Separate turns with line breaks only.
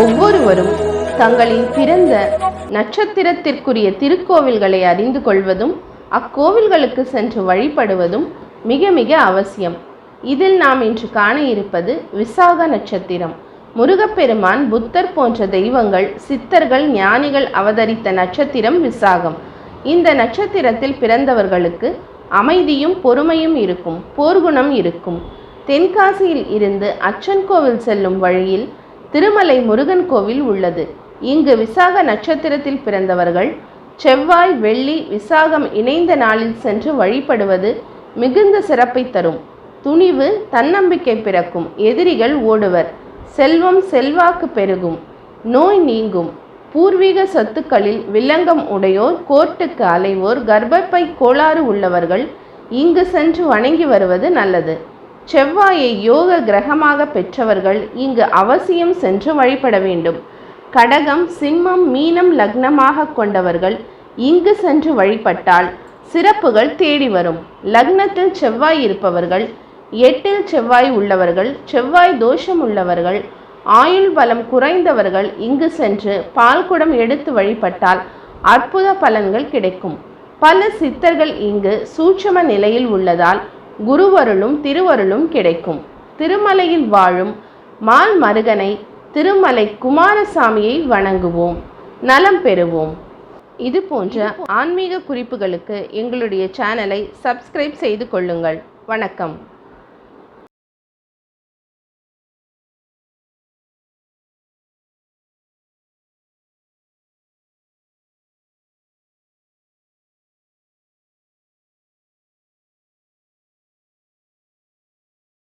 ஒவ்வொருவரும் தங்களின் பிறந்த நட்சத்திரத்திற்குரிய திருக்கோவில்களை அறிந்து கொள்வதும் அக்கோவில்களுக்கு சென்று வழிபடுவதும் மிக மிக அவசியம். இதில் நாம் இன்று காண இருப்பது விசாக நட்சத்திரம். முருகப்பெருமான், புத்தர் போன்ற தெய்வங்கள், சித்தர்கள், ஞானிகள் அவதரித்த நட்சத்திரம் விசாகம். இந்த நட்சத்திரத்தில் பிறந்தவர்களுக்கு அமைதியும் பொறுமையும் இருக்கும், போர்க்குணம் இருக்கும். தென்காசியில் இருந்து அச்சன் கோவில் செல்லும் வழியில் திருமலை முருகன் கோவில் உள்ளது. இங்கு விசாக நட்சத்திரத்தில் பிறந்தவர்கள் செவ்வாய், வெள்ளி, விசாகம் இணைந்த நாளில் சென்று வழிபடுவது மிகுந்த சிறப்பை தரும். துணிவு, தன்னம்பிக்கை பிறக்கும். எதிரிகள் ஓடுவர். செல்வம், செல்வாக்கு பெருகும். நோய் நீங்கும். பூர்வீக சொத்துக்களில் வில்லங்கம் உடையோர், கோர்ட்டுக்கு அலைவோர், கர்ப்பப்பை கோளாறு உள்ளவர்கள் இங்கு சென்று வணங்கி வருவது நல்லது. செவ்வாயை யோக கிரகமாக பெற்றவர்கள் இங்கு அவசியம் சென்று வழிபட வேண்டும். கடகம், சிம்மம், மீனம் லக்னமாக கொண்டவர்கள் இங்கு சென்று வழிபட்டால் சிறப்புகள் தேடி வரும். லக்னத்தில் செவ்வாய் இருப்பவர்கள், 8இல் செவ்வாய் உள்ளவர்கள், செவ்வாய் தோஷம் உள்ளவர்கள், ஆயுள் பலம் குறைந்தவர்கள் இங்கு சென்று பால்குடம் எடுத்து வழிபட்டால் அற்புத பலன்கள் கிடைக்கும். பல சித்தர்கள் இங்கு சூட்சும நிலையில் உள்ளதால் குருவருளும் திருவருளும் கிடைக்கும். திருமலையில் வாழும் மால் மருகனை, திருமலை குமாரசாமியை வணங்குவோம், நலம் பெறுவோம். இது போன்ற ஆன்மீக குறிப்புகளுக்கு எங்களுடைய சேனலை சப்ஸ்கிரைப் செய்து கொள்ளுங்கள். வணக்கம்.